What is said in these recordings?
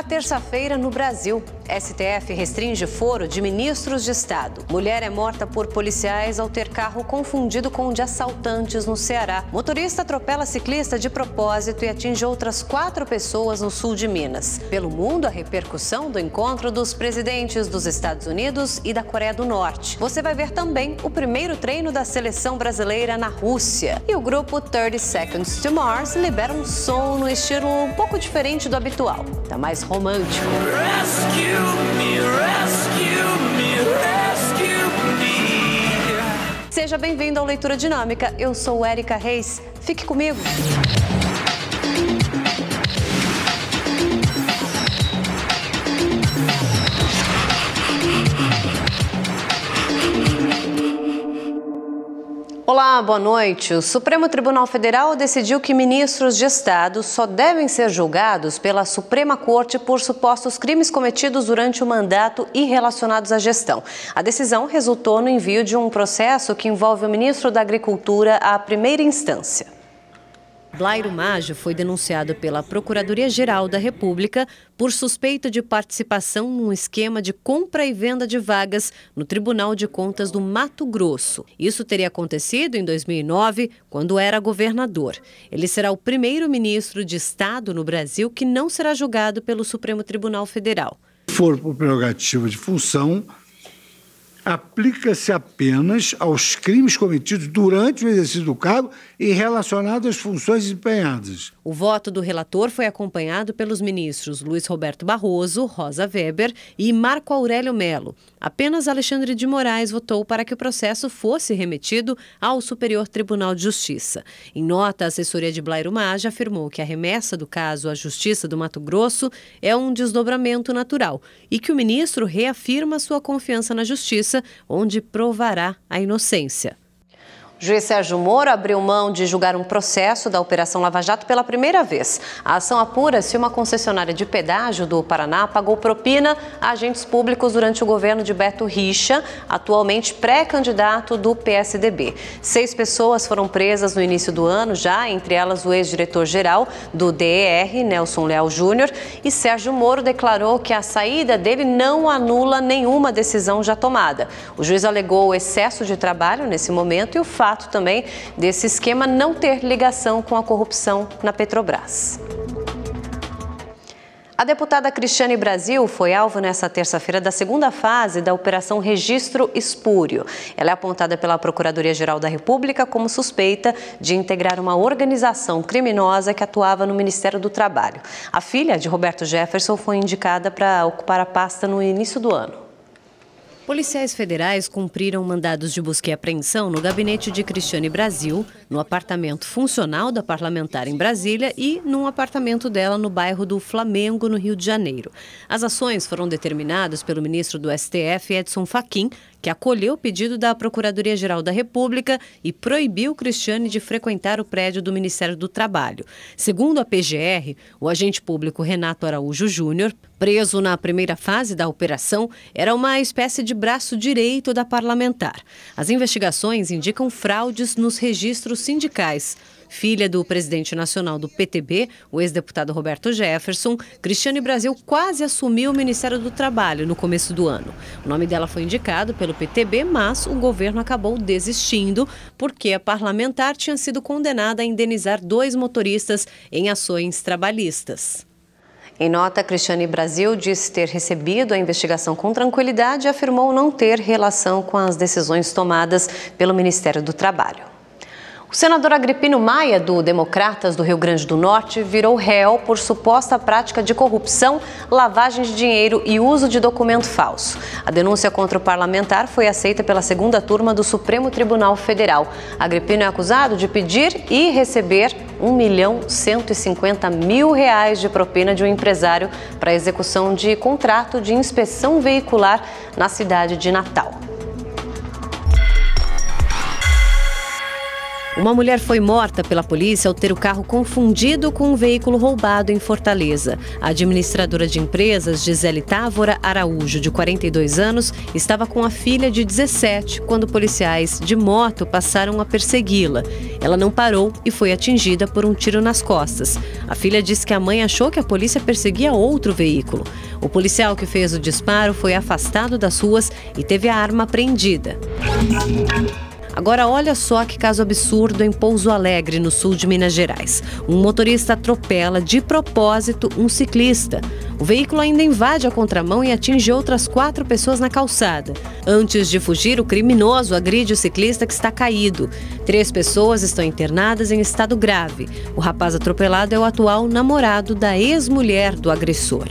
A terça-feira no Brasil. STF restringe foro de ministros de Estado. Mulher é morta por policiais ao ter carro confundido com o de assaltantes no Ceará. Motorista atropela ciclista de propósito e atinge outras 4 pessoas no sul de Minas. Pelo mundo, a repercussão do encontro dos presidentes dos Estados Unidos e da Coreia do Norte. Você vai ver também o primeiro treino da seleção brasileira na Rússia. E o grupo 30 Seconds to Mars libera um som no estilo um pouco diferente do habitual. Tá mais romântico. Rescue me, rescue me, rescue me. Seja bem-vindo ao Leitura Dinâmica. Eu sou Érica Reis. Fique comigo. Olá, boa noite. O Supremo Tribunal Federal decidiu que ministros de Estado só devem ser julgados pela Suprema Corte por supostos crimes cometidos durante o mandato e relacionados à gestão. A decisão resultou no envio de um processo que envolve o ministro da Agricultura à primeira instância. Blairo Maggi foi denunciado pela Procuradoria-Geral da República por suspeita de participação num esquema de compra e venda de vagas no Tribunal de Contas do Mato Grosso. Isso teria acontecido em 2009, quando era governador. Ele será o primeiro ministro de Estado no Brasil que não será julgado pelo Supremo Tribunal Federal. Se for por prerrogativa de função, aplica-se apenas aos crimes cometidos durante o exercício do cargo e relacionados às funções desempenhadas. O voto do relator foi acompanhado pelos ministros Luiz Roberto Barroso, Rosa Weber e Marco Aurélio Mello. Apenas Alexandre de Moraes votou para que o processo fosse remetido ao Superior Tribunal de Justiça. Em nota, a assessoria de Blairo Maggi afirmou que a remessa do caso à Justiça do Mato Grosso é um desdobramento natural e que o ministro reafirma sua confiança na Justiça, onde provará a inocência. O juiz Sérgio Moro abriu mão de julgar um processo da Operação Lava Jato pela primeira vez. A ação apura se uma concessionária de pedágio do Paraná pagou propina a agentes públicos durante o governo de Beto Richa, atualmente pré-candidato do PSDB. 6 pessoas foram presas no início do ano já, entre elas o ex-diretor-geral do DER, Nelson Leal Júnior, e Sérgio Moro declarou que a saída dele não anula nenhuma decisão já tomada. O juiz alegou o excesso de trabalho nesse momento e o fato também desse esquema não ter ligação com a corrupção na Petrobras. A deputada Cristiane Brasil foi alvo nesta terça-feira da segunda fase da Operação Registro Espúrio. Ela é apontada pela Procuradoria-Geral da República como suspeita de integrar uma organização criminosa que atuava no Ministério do Trabalho. A filha de Roberto Jefferson foi indicada para ocupar a pasta no início do ano. Policiais federais cumpriram mandados de busca e apreensão no gabinete de Cristiane Brasil, no apartamento funcional da parlamentar em Brasília e num apartamento dela no bairro do Flamengo, no Rio de Janeiro. As ações foram determinadas pelo ministro do STF, Edson Fachin, que acolheu o pedido da Procuradoria-Geral da República e proibiu Cristiane de frequentar o prédio do Ministério do Trabalho. Segundo a PGR, o agente público Renato Araújo Júnior, preso na primeira fase da operação, era uma espécie de braço direito da parlamentar. As investigações indicam fraudes nos registros sindicais. Filha do presidente nacional do PTB, o ex-deputado Roberto Jefferson, Cristiane Brasil quase assumiu o Ministério do Trabalho no começo do ano. O nome dela foi indicado pelo PTB, mas o governo acabou desistindo porque a parlamentar tinha sido condenada a indenizar 2 motoristas em ações trabalhistas. Em nota, Cristiane Brasil disse ter recebido a investigação com tranquilidade e afirmou não ter relação com as decisões tomadas pelo Ministério do Trabalho. O senador Agripino Maia, do Democratas do Rio Grande do Norte, virou réu por suposta prática de corrupção, lavagem de dinheiro e uso de documento falso. A denúncia contra o parlamentar foi aceita pela segunda turma do Supremo Tribunal Federal. Agripino é acusado de pedir e receber R$1.150.000 de propina de um empresário para execução de contrato de inspeção veicular na cidade de Natal. Uma mulher foi morta pela polícia ao ter o carro confundido com um veículo roubado em Fortaleza. A administradora de empresas, Gisele Távora Araújo, de 42 anos, estava com a filha de 17 quando policiais de moto passaram a persegui-la. Ela não parou e foi atingida por um tiro nas costas. A filha disse que a mãe achou que a polícia perseguia outro veículo. O policial que fez o disparo foi afastado das ruas e teve a arma apreendida. Agora olha só que caso absurdo em Pouso Alegre, no sul de Minas Gerais. Um motorista atropela de propósito um ciclista. O veículo ainda invade a contramão e atinge outras 4 pessoas na calçada. Antes de fugir, o criminoso agride o ciclista que está caído. 3 pessoas estão internadas em estado grave. O rapaz atropelado é o atual namorado da ex-mulher do agressor.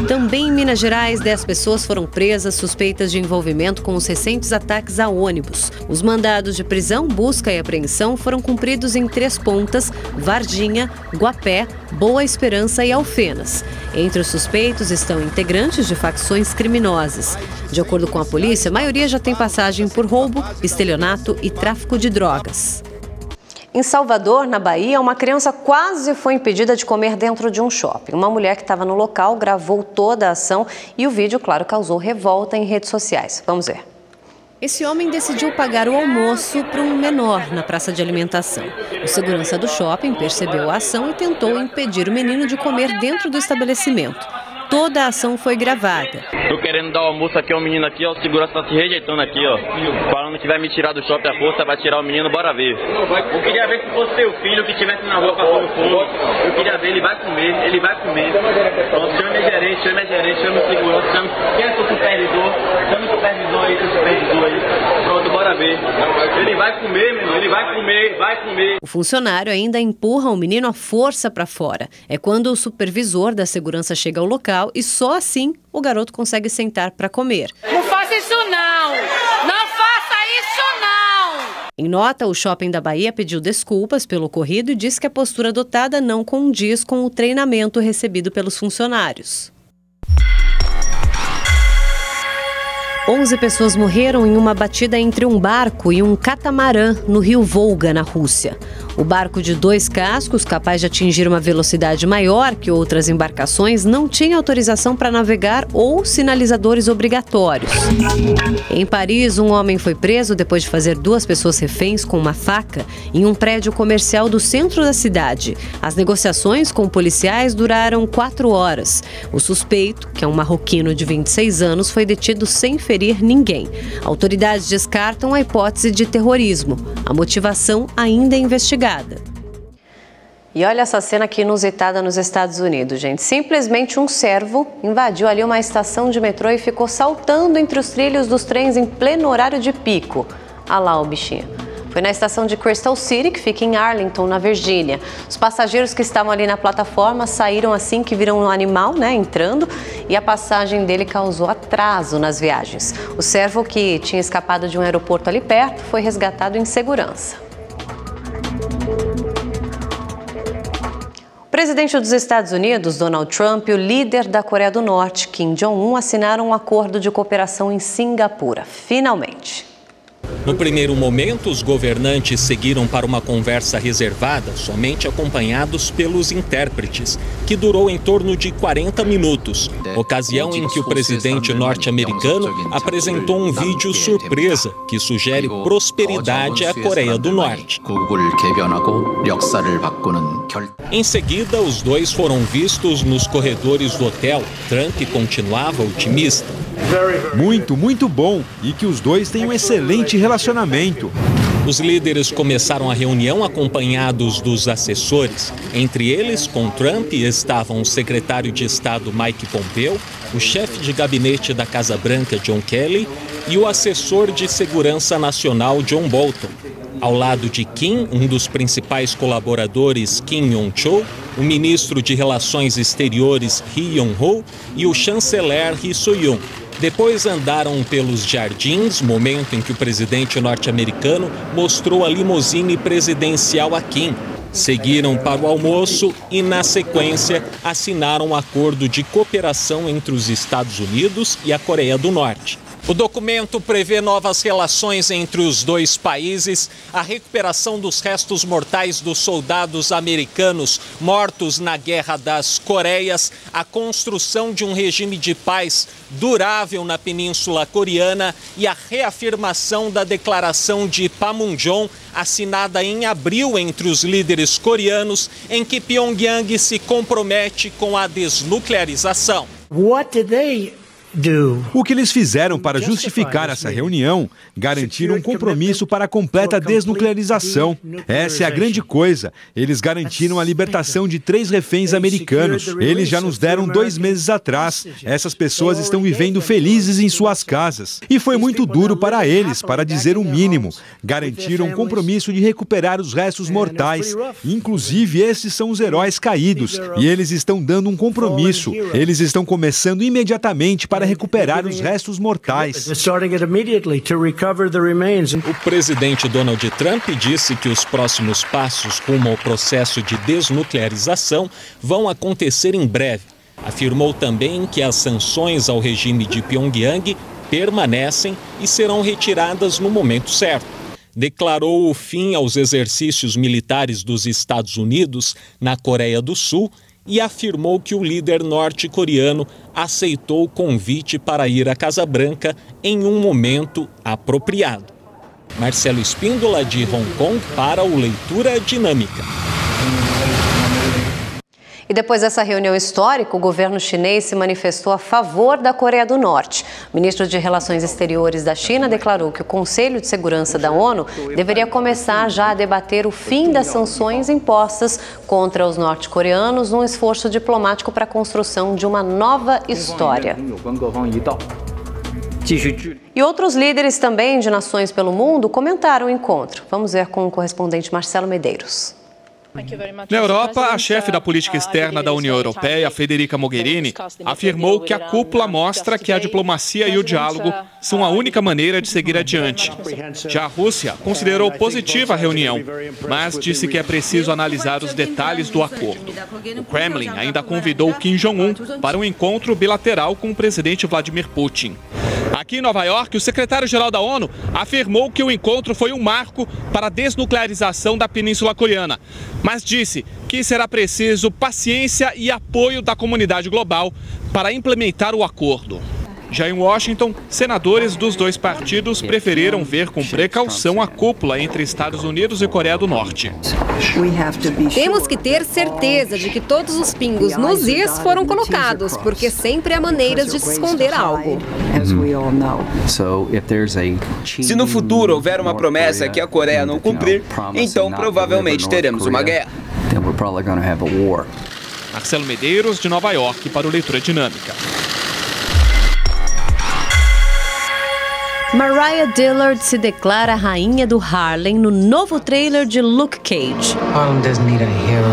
Também em Minas Gerais, 10 pessoas foram presas suspeitas de envolvimento com os recentes ataques a ônibus. Os mandados de prisão, busca e apreensão foram cumpridos em 3 pontas: Varginha, Guapé, Boa Esperança e Alfenas. Entre os suspeitos estão integrantes de facções criminosas. De acordo com a polícia, a maioria já tem passagem por roubo, estelionato e tráfico de drogas. Em Salvador, na Bahia, uma criança quase foi impedida de comer dentro de um shopping. Uma mulher que estava no local gravou toda a ação e o vídeo, claro, causou revolta em redes sociais. Vamos ver. Esse homem decidiu pagar o almoço para um menor na praça de alimentação. O segurança do shopping percebeu a ação e tentou impedir o menino de comer dentro do estabelecimento. Toda a ação foi gravada. Tô querendo dar o almoço aqui ao menino aqui, ó. O segurança tá se rejeitando aqui, ó. Falando que vai me tirar do shopping à força, vai tirar o menino, bora ver. Eu queria ver se fosse seu filho que estivesse na rua passando fome. Eu queria ver, ele vai comer, ele vai comer. Pronto, chama minha gerente, chama o segurança, chama quem é seu supervisor, chama o supervisor aí. Pronto, bora ver. Ele vai comer, menino, ele vai comer. O funcionário ainda empurra o menino à força para fora. É quando o supervisor da segurança chega ao local e só assim o garoto consegue sentar para comer. Não faça isso não! Não faça isso não! Em nota, o Shopping da Bahia pediu desculpas pelo ocorrido e disse que a postura adotada não condiz com o treinamento recebido pelos funcionários. 11 pessoas morreram em uma batida entre um barco e um catamarã no rio Volga, na Rússia. O barco de 2 cascos, capaz de atingir uma velocidade maior que outras embarcações, não tinha autorização para navegar ou sinalizadores obrigatórios. Em Paris, um homem foi preso depois de fazer 2 pessoas reféns com uma faca em um prédio comercial do centro da cidade. As negociações com policiais duraram 4 horas. O suspeito, que é um marroquino de 26 anos, foi detido sem ferir ninguém. Autoridades descartam a hipótese de terrorismo. A motivação ainda é investigada. E olha essa cena aqui inusitada nos Estados Unidos, gente. Simplesmente um servo invadiu ali uma estação de metrô e ficou saltando entre os trilhos dos trens em pleno horário de pico. Ah lá o bichinho. Foi na estação de Crystal City, que fica em Arlington, na Virgínia. Os passageiros que estavam ali na plataforma saíram assim que viram um animal, entrando, e a passagem dele causou atraso nas viagens. O servo, que tinha escapado de um aeroporto ali perto, foi resgatado em segurança. O presidente dos Estados Unidos, Donald Trump, e o líder da Coreia do Norte, Kim Jong-un, assinaram um acordo de cooperação em Singapura. Finalmente. No primeiro momento, os governantes seguiram para uma conversa reservada, somente acompanhados pelos intérpretes, que durou em torno de 40 minutos, ocasião em que o presidente norte-americano apresentou um vídeo surpresa que sugere prosperidade à Coreia do Norte. Em seguida, os dois foram vistos nos corredores do hotel. Trump continuava otimista. Muito bom, e que os dois têm um excelente relacionamento. Os líderes começaram a reunião acompanhados dos assessores. Entre eles, com Trump, estavam o secretário de Estado Mike Pompeo, o chefe de gabinete da Casa Branca John Kelly e o assessor de segurança nacional John Bolton. Ao lado de Kim, um dos principais colaboradores, Kim Yong-chol, o ministro de Relações Exteriores, Ri Yong-ho, e o chanceler Ri Soo-yoon. Depois andaram pelos jardins, momento em que o presidente norte-americano mostrou a limusine presidencial a Kim. Seguiram para o almoço e, na sequência, assinaram um acordo de cooperação entre os Estados Unidos e a Coreia do Norte. O documento prevê novas relações entre os dois países, a recuperação dos restos mortais dos soldados americanos mortos na Guerra das Coreias, a construção de um regime de paz durável na Península Coreana e a reafirmação da Declaração de Panmunjom, assinada em abril entre os líderes coreanos, em que Pyongyang se compromete com a desnuclearização. O que eles fizeram para justificar essa reunião? Garantiram um compromisso para a completa desnuclearização. Essa é a grande coisa. Eles garantiram a libertação de 3 reféns americanos. Eles já nos deram 2 meses atrás. Essas pessoas estão vivendo felizes em suas casas. E foi muito duro para eles, para dizer o mínimo. Garantiram um compromisso de recuperar os restos mortais. Inclusive, esses são os heróis caídos. E eles estão dando um compromisso. Eles estão começando imediatamente para recuperar os restos mortais. O presidente Donald Trump disse que os próximos passos rumo ao processo de desnuclearização vão acontecer em breve. Afirmou também que as sanções ao regime de Pyongyang permanecem e serão retiradas no momento certo. Declarou o fim aos exercícios militares dos Estados Unidos na Coreia do Sul e afirmou que o líder norte-coreano aceitou o convite para ir à Casa Branca em um momento apropriado. Marcelo Espíndola, de Hong Kong, para o Leitura Dinâmica. E depois dessa reunião histórica, o governo chinês se manifestou a favor da Coreia do Norte. O ministro de Relações Exteriores da China declarou que o Conselho de Segurança da ONU deveria começar já a debater o fim das sanções impostas contra os norte-coreanos num esforço diplomático para a construção de uma nova história. E outros líderes também de nações pelo mundo comentaram o encontro. Vamos ver com o correspondente Marcelo Medeiros. Na Europa, a chefe da política externa da União Europeia, Federica Mogherini, afirmou que a cúpula mostra que a diplomacia e o diálogo são a única maneira de seguir adiante. Já a Rússia considerou positiva a reunião, mas disse que é preciso analisar os detalhes do acordo. O Kremlin ainda convidou Kim Jong-un para um encontro bilateral com o presidente Vladimir Putin. Aqui em Nova York, o secretário-geral da ONU afirmou que o encontro foi um marco para a desnuclearização da Península Coreana, mas disse que será preciso paciência e apoio da comunidade global para implementar o acordo. Já em Washington, senadores dos dois partidos preferiram ver com precaução a cúpula entre Estados Unidos e Coreia do Norte. Temos que ter certeza de que todos os pingos nos is foram colocados, porque sempre há maneiras de se esconder algo. Se no futuro houver uma promessa que a Coreia não cumprir, então provavelmente teremos uma guerra. Marcelo Medeiros, de Nova York, para o Leitura Dinâmica. Mariah Dillard se declara rainha do Harlem no novo trailer de Luke Cage. Harlem doesn't need a hero.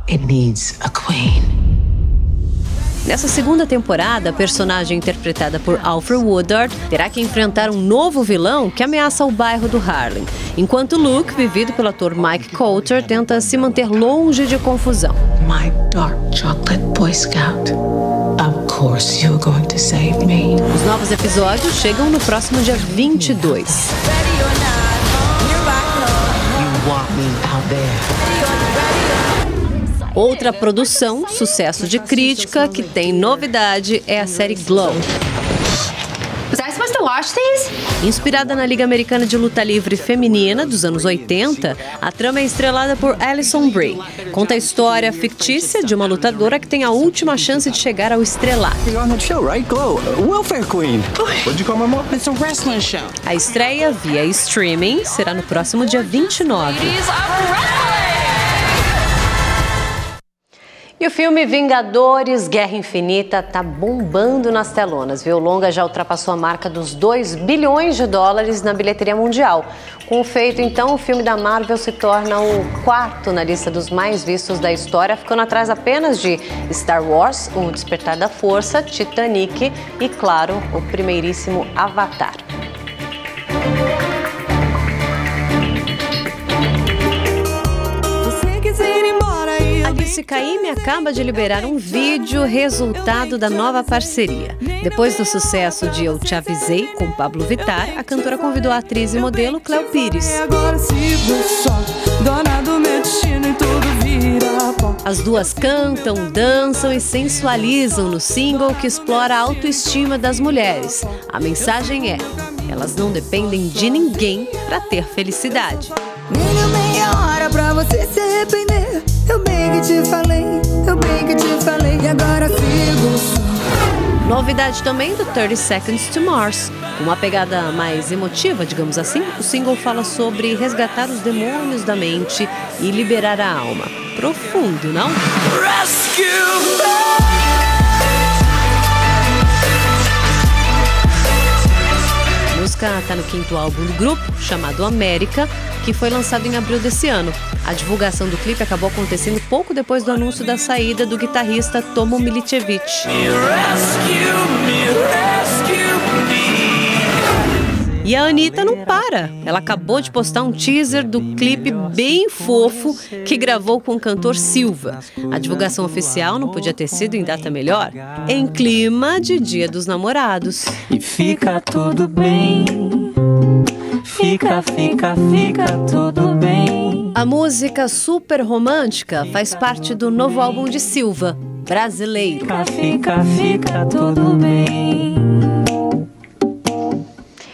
It needs a queen. Nessa segunda temporada, a personagem interpretada por Alfre Woodard terá que enfrentar um novo vilão que ameaça o bairro do Harlem, enquanto Luke, vivido pelo ator Mike Colter, tenta se manter longe de confusão. My dark chocolate Boy Scout. Of course you're going to save me. Os novos episódios chegam no próximo dia 22. You want me out there. Outra produção, sucesso de crítica, que tem novidade, é a série Glow. Was I supposed to watch these? Inspirada na Liga Americana de Luta Livre Feminina dos anos 80, a trama é estrelada por Alison Brie. Conta a história fictícia de uma lutadora que tem a última chance de chegar ao estrelato. A estreia via streaming será no próximo dia 29. E o filme Vingadores Guerra Infinita tá bombando nas telonas, viu? O longa já ultrapassou a marca dos 2 bilhões de dólares na bilheteria mundial. Com o feito, então, o filme da Marvel se torna o 4º na lista dos mais vistos da história, ficando atrás apenas de Star Wars, O Despertar da Força, Titanic e, claro, o primeiríssimo Avatar. música Ime acaba de liberar um vídeo resultado da nova parceria. Depois do sucesso de Eu Te Avisei, com Pablo Vittar, a cantora convidou a atriz e modelo Cléo Pires. As duas cantam, dançam e sensualizam no single que explora a autoestima das mulheres. A mensagem é: elas não dependem de ninguém para ter felicidade. Meia hora pra você se arrepender. Eu bem que te falei, e agora sigo só. Novidade também do 30 Seconds to Mars. Com uma pegada mais emotiva, digamos assim, o single fala sobre resgatar os demônios da mente e liberar a alma. Profundo, não? A música está no 5º álbum do grupo, chamado América, que foi lançado em abril desse ano. A divulgação do clipe acabou acontecendo pouco depois do anúncio da saída do guitarrista Tomo Milicevic. E a Anitta não para. Ela acabou de postar um teaser do clipe bem fofo que gravou com o cantor Silva. A divulgação oficial não podia ter sido em data melhor, em clima de Dia dos Namorados. E fica tudo bem. Fica tudo bem. A música super romântica faz parte do novo álbum de Silva, Brasileiro. Fica tudo bem.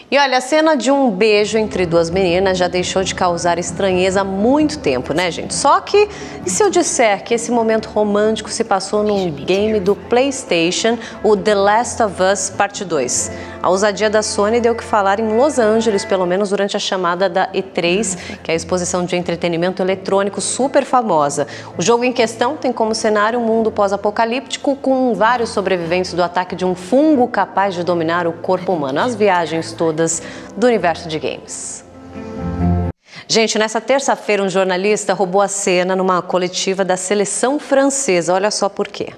E olha, a cena de um beijo entre duas meninas já deixou de causar estranheza há muito tempo, né, gente? Só que, e se eu disser que esse momento romântico se passou num game do PlayStation, o The Last of Us Parte 2? A ousadia da Sony deu o que falar em Los Angeles, pelo menos durante a chamada da E3, que é a exposição de entretenimento eletrônico super famosa. O jogo em questão tem como cenário um mundo pós-apocalíptico com vários sobreviventes do ataque de um fungo capaz de dominar o corpo humano. As viagens todas do universo de games. Gente, nessa terça-feira um jornalista roubou a cena numa coletiva da seleção francesa. Olha só por quê.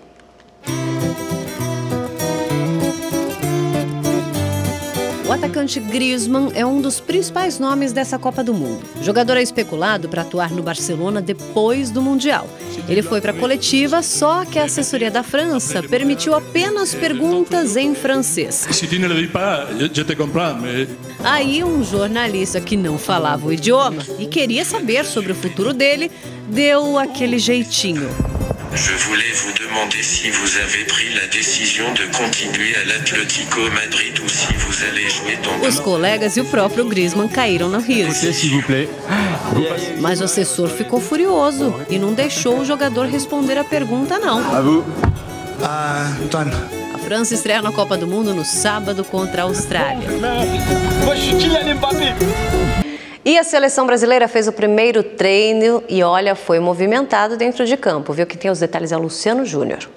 O atacante Griezmann é um dos principais nomes dessa Copa do Mundo. O jogador é especulado para atuar no Barcelona depois do Mundial. Ele foi para a coletiva, só que a assessoria da França permitiu apenas perguntas em francês. Aí um jornalista que não falava o idioma e queria saber sobre o futuro dele, deu aquele jeitinho. Je voulais vous demander si vous avez pris la décision de continuer à l'Atlético Madrid ou si vous allez jouer dans... Os colegas e o próprio Griezmann caíram no riso. Mas o assessor ficou furioso e não deixou o jogador responder a pergunta, não. Antoine. A França estreia na Copa do Mundo no sábado contra a Austrália. E a seleção brasileira fez o primeiro treino e, olha, foi movimentado dentro de campo. Viu que tem os detalhes é o Luciano Júnior.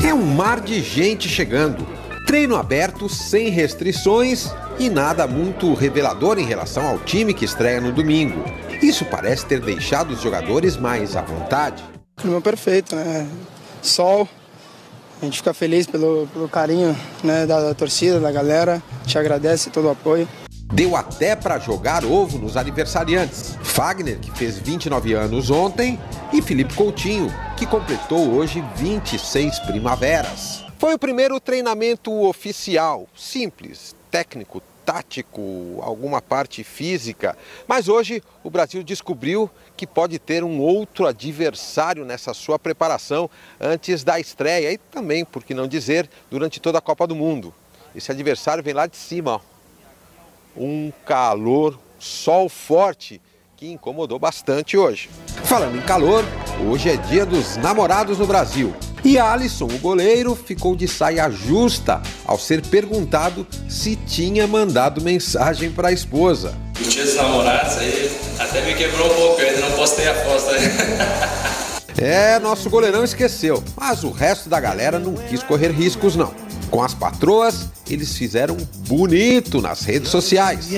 É um mar de gente chegando. Treino aberto, sem restrições e nada muito revelador em relação ao time que estreia no domingo. Isso parece ter deixado os jogadores mais à vontade. Clima perfeito, né? Sol. A gente fica feliz pelo carinho, né, da torcida, da galera. Te agradece todo o apoio. Deu até para jogar ovo nos aniversariantes. Fagner, que fez 29 anos ontem, e Felipe Coutinho, que completou hoje 26 primaveras. Foi o primeiro treinamento oficial, simples, técnico, tático, alguma parte física. Mas hoje o Brasil descobriu que pode ter um outro adversário nessa sua preparação antes da estreia e também, por que não dizer, durante toda a Copa do Mundo. Esse adversário vem lá de cima, ó. Um calor, sol forte que incomodou bastante hoje. Falando em calor, hoje é dia dos namorados no Brasil. E Alisson, o goleiro, ficou de saia justa ao ser perguntado se tinha mandado mensagem para a esposa. O dia dos namorados aí até me quebrou um pouco, eu ainda não postei a foto. Nosso goleirão esqueceu, mas o resto da galera não quis correr riscos não. Com as patroas, eles fizeram bonito nas redes sociais.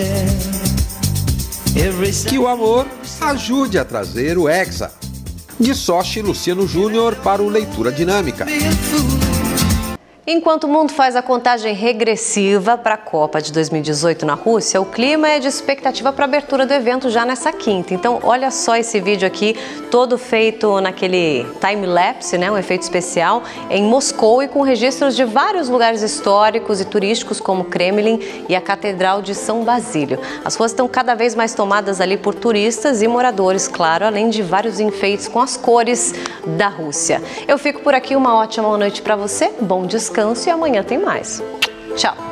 Que o amor ajude a trazer o Hexa. De Sochi, Luciano Júnior para o Leitura Dinâmica. Enquanto o mundo faz a contagem regressiva para a Copa de 2018 na Rússia, o clima é de expectativa para a abertura do evento já nessa quinta. Então, olha só esse vídeo aqui, todo feito naquele time-lapse, né, um efeito especial, em Moscou e com registros de vários lugares históricos e turísticos, como o Kremlin e a Catedral de São Basílio. As ruas estão cada vez mais tomadas ali por turistas e moradores, claro, além de vários enfeites com as cores da Rússia. Eu fico por aqui, uma ótima noite para você, bom descanso e amanhã tem mais. Tchau!